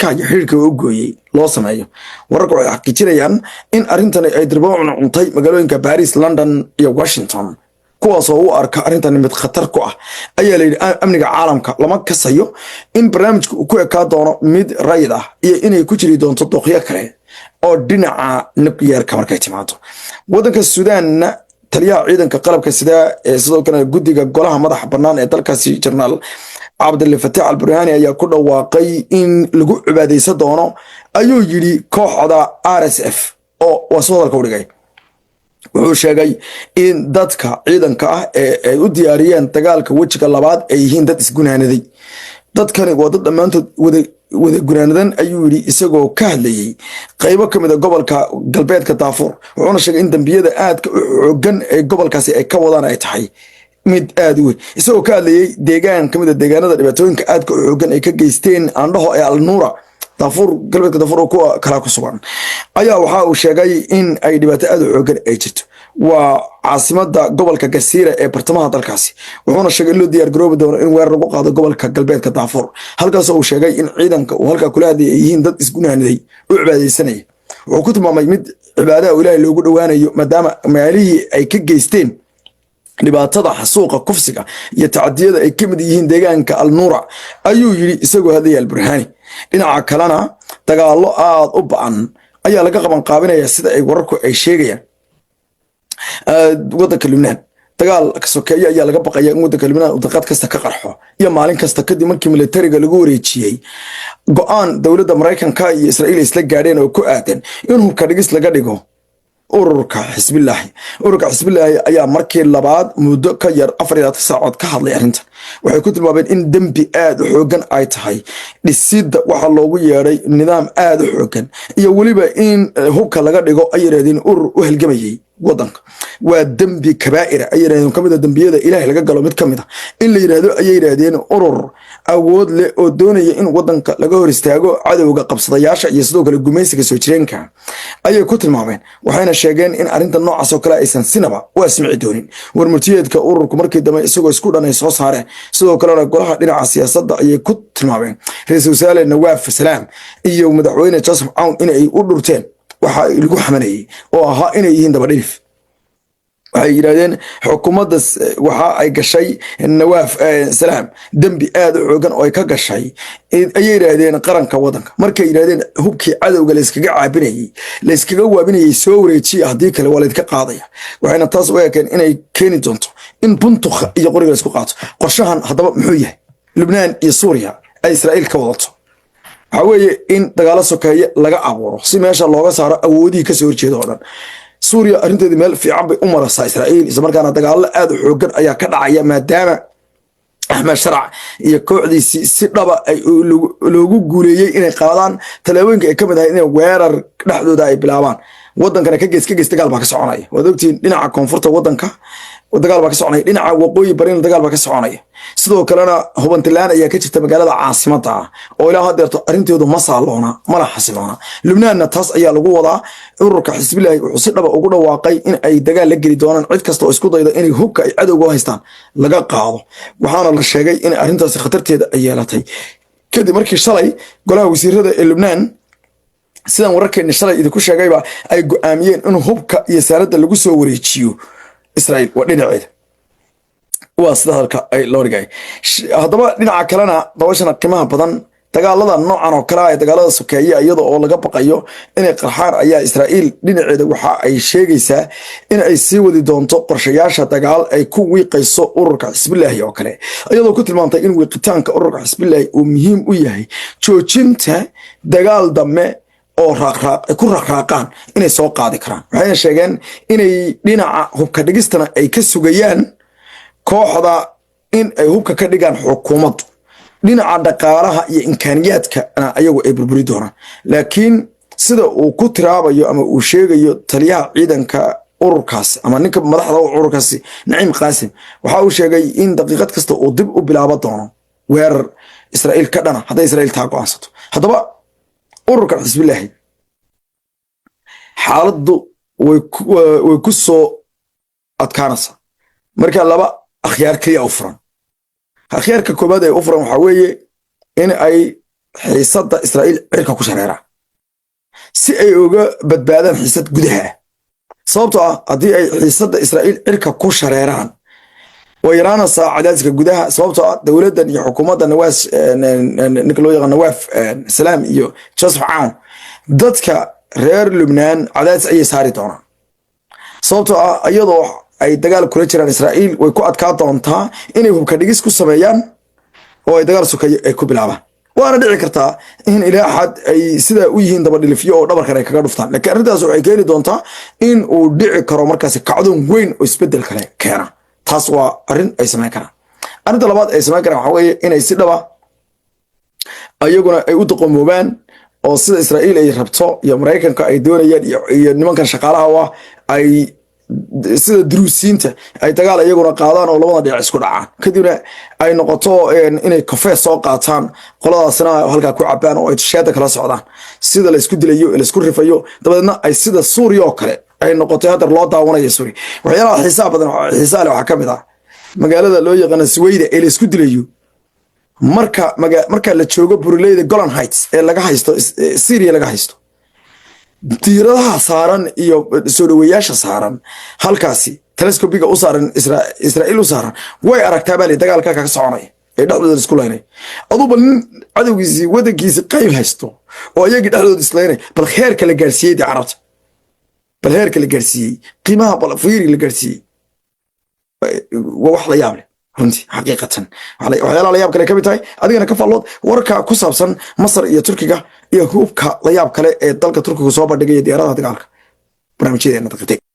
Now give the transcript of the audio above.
kaaja xiriirka u gooyey loo sameeyo. Wararku waxay xaqiijinayaan in arrintan ay dirboon cuntay magaalooyinka Paris, London iyo Washington, kuwaas oo u arka arrintan mid khatar ku ah. Ayaa la yidhi amniga caalamka lama kasayo in barnaamijku uu ku ekaa doono mid rayid ah iyo inay ku jiri doonto doqyo kale oo dhinaca nuclear-ka markay timaado. Waddanka Suudaanna taliyaha ciidanka qalabka sida ee sidoo kale guddiga golaha madaxa bannaan ee dalkaasi Jenaraal Cabdel Fattah al-Burhani ayaa ku dhawaaqay in lagu cibaadeysan doono ayuu yidhi kooxda RSF oo wasoo hadalka u dhigay. Wuxuu sheegay in dadka ciidanka ah ee ay u diyaariyeen dagaalka wejiga labaad ay yihiin dad isgunaanaday. Dadkani waa dad dhammaantood wada gunaanadan ayuu yidhi isagoo ka hadlayay qaybo ka mid a gobolka galbeedka Darfur. Wuxuuna sheegay in dambiyada aadka u xooggan ee gobolkaasi ay ka wadaan ay tahay mid aad u weyn, isagoo ka hadlayay deegaan ka mid a deegaanada dhibaatooyinka aadka u xooggan ay ka geysteen aandhaho ee Al-Nuura Darfur galbeedka Darfur oo kuwa kala ku sugan. Ayaa waxa uu sheegay in ay dhibaato aad u xooggan ay jirto. waa caasimada gobolka Gasiira ee bartamaha dalkaasi. Wuxuuna sheegay in loo diyaar garoobi doono in weerar lagu qaado gobolka galbeedka Darfur, halkaas oo uu sheegay in ciidanka uu halka kula hadlayay yihiin dad isgunaanaday u cibaadeysanaya. Wuxuu ku tilmaamay mid cibaadada Ilaahay loogu dhawaanayo maadaama meelihii ay ka geysteen dhibaatada xasuuqa kufsiga iyo tacadiyada ay ka mid yihiin deegaanka Al-Nuura. Ayuu yiri isagoo hadlayay al-Burhani. Dhinaca kalena dagaallo aad u ba'an ayaa laga qaban qaabinaya sida ay wararku ay sheegayaan waddanka Lubnaan. dagaal ka sokeeyo ayaa laga baqaya in waddanka Lubnaan uu daqiiqad kasta ka qarxo iyo maalin kasta kadib markii militariga lagu wareejiyay go'aan dowladda Mareykanka iyo Israa'iil isla gaadheen oo ku aadan in hubka dhigis laga dhigo ururka Xisbullah. Ururka Xisbullah ayaa markii labaad muddo ka yar 4 saacadood ka hadlay arrintan. Waxay ku tilmaameen in dambi aad u xooggan ay tahay dhisidda waxa loogu yeeray nidaam aad u xooggan iyo waliba in hubka laga dhigo ay yiraahdeen urur u halgamayay waddanka. waa dambi kabaa'ir ay yiraahdeen kamid ah dambiyada Ilaahay laga galo mid kamid ah in la yiraahdo ay yiraahdeen urur awood leh oo doonaya in waddanka laga hor istaago cadawga qabsadayaasha iyo sidoo kale gumaysiga soo jireenka ayay ku tilmaameen. Waxayna sheegeen in arrinta noocaas oo kale aysan sinaba u asmici doonin. Warmurtiyeedka ururku markii dambe isagoo isku dhanay soo saareen sidoo kale golaha dhinaca siyaasadda ayay ku tilmaameen Ra'iisul Wasaare Nawaaf Salaam iyo madaxweyne Joseph Aoun in ay u dhurteen waxa lagu xamanayay oo ahaa inay yihiin daba dhif. waxay yiraahdeen xukuumadda waxa ay gashay Nawaaf Salaam dambi aad u xooggan oo ay ka gashay ay yiraahdeen qaranka waddanka markay yiraahdeen hubkii cadawga la iskaga caabinayay la iskaga waabinayay soo wareejiye hadii kale waa la idka qaadaya. waxayna taas u eekeen inay keeni doonto in buntu iyo qoriga la isku qaato. qorshahan hadaba muxuu yahay? Lubnaan iyo Suuriya ay Israa'iil ka wadato waxa weeye in dagaalo sokeeye laga abuuro si meesha looga saaro awoodihii ka soo horjeeda oo dhan. Suuriya arrinteedu meel fiican bay u maraysaa Israa'iil isla markaana dagaalo aad u xooggan ayaa ka dhacaya maadaama Ahmed Sharac iyo kooxdiisii si dhaba ay loogu guuleeyay inay qaadaan talaabooyinka ay ka mid tahay inay weerar dhexdooda ay bilaabaan. waddankana ka gees dagaal baa ka soconaya. waad ogtiin dhinaca koonfurta waddanka dagaal baa ka soconaya, dhinaca waqooyi barina dagaal baa ka soconaya. sidoo kalena hubantilaan ayaa ka jirta magaalada caasimadda ah oo ilaa hadeerto arrinteedu ma saaloona mana xasiloona. Lubnaanna taas ayaa lagu wadaa. ururka Xisbullah wuxuu si dhaba ugu dhawaaqay in ay dagaal la geli doonaan cid kasta oo isku dayda inay hubka ay cadowga haystaan laga qaado. waxaana la sheegay in arrintaasi khatarteeda ay yeelatay kadib markii shalay golaha wasiirada ee Lubnaan sidaan wararkeena shalay idinku sheegayba ay go'aamiyeen in hubka iyo saaradda lagu soo wareejiyo Israa'iil waa dhinaceeda. waa sida halka ay loo dhigay. haddaba dhinaca kalena dabashana qiimaha badan dagaalada noocan oo kale ah dagaalada sokeeye iyada oo laga baqayo inay qarxaan ayaa Israa'iil dhinaceeda waxa ay sheegaysaa in ay sii wadi doonto qorshayaasha dagaal ay ku wiiqayso ururka Xisbullah oo kale iyadoo ku tilmaantay in wiiqitaanka ururka Xisbullah uu muhiim u yahay joojinta dagaal dambe oo ku raaqaan inay soo qaadi karaan. waxayna sheegeen inay dhinaca hubka dhigistana ay ka sugayaan kooxda in ay hubka ka dhigaan xukuumaddu. dhinaca dhaqaalaha iyo imkaaniyaadka ayagu ay burburi doonaan. laakiin sida uu ku tiraabayo ama uu sheegayo taliyaha ciidanka ururkaas ama ninka madaxda ururkaasi Naciim Qaasim waxa uu sheegay in daqiiqad kasta uu dib u bilaabo doono weerar Israa'iil ka dhana haday Israa'iil taa go'aansato. haddaba ururka Xisbullah xaaladdu way ku soo adkaanaysaa marka laba akhyaar kaliya u furan. akhyaarka koobaad ee u furan waxa weeye in ay xiisadda Israa'iil cirka ku shareera si ay uga badbaadaan xiisad gudaha sababtoo ah haddii ay xiisadda Israa'iil cirka ku shareeraan way yaraanaysaa cadaadiska gudaha sababtoo ah dowladdan iyo xukuumadda Nawaas ninka loo yaqaan Nawaaf Salaam iyo Joseph Aoun dadka reer Lubnaan cadaadis ayay saari doonaan sababtoo ah iyadoo ay dagaal kula jiraan Israa'iil way ku adkaa doontaa inay hubka dhigis ku sameeyaan oo ay dagaal sukay ay ku bilaabaan waana dhici kartaa in ilaa xad ay sida u yihiin daba dhilifyo oo dhabarkan ay kaga dhuftaan laakiin arrintaas waxay keeni doontaa in uu dhici karo markaas kacdoon weyn oo isbedel kale keena taas waa arrin ay sameyn karaan arrinta labaad ay sameyn karaan waxa weeye inay si dhaba ayaguna ay u doqomoobaan oo sida Israa'iil ay rabto iyo Mareykanka ay doonayaan iyo nimankan shaqaalaha waa ay sida Druusiinta ay dagaal ayaguna qaadaan oo labada dhinac isku dhacaan kadibna ay noqoto inay kafee soo qaataan qoladaasna halka ku cabaan oo ay sheeda kala socdaan sida la isku dilayo la isku rifayo dabadeedna ay sida Suuriya oo kale ay noqoto hadda loo daawanayo Suuriya waxyaalaha xisaab badan xisaab waxa kamid ah magaalada loo yaqaan Suwayda ee la isku dilayo marka la joogo burleyda Golan Heights ee laga haysto Syria laga haysto diiradaha saaran iyo soo dhaweeyaasha saaran halkaasi teleskobiga u saaran Israa'iil u saaran way aragtaa baa dagaalka ka soconaya ee dhexdooda isku leeyahay aduba cadawgiisi wadankiisi qayb haysto oo ayaga dhexdooda islaynay bal heerka la gaarsiiyay carabta bal heerka la gaarsiiyay qiimaha bal fiiri la gaarsiiyay wax la yaab leh runtii xaqiiqatan waxyaalaha la yaab kale ka mid tahay adigana ka fallood warka ku saabsan Masar iyo Turkiga iyo hubka la yaab kale ee dalka Turkiga soo bandhigay diyaaradaha dagaalka barnaamijyadeena dadka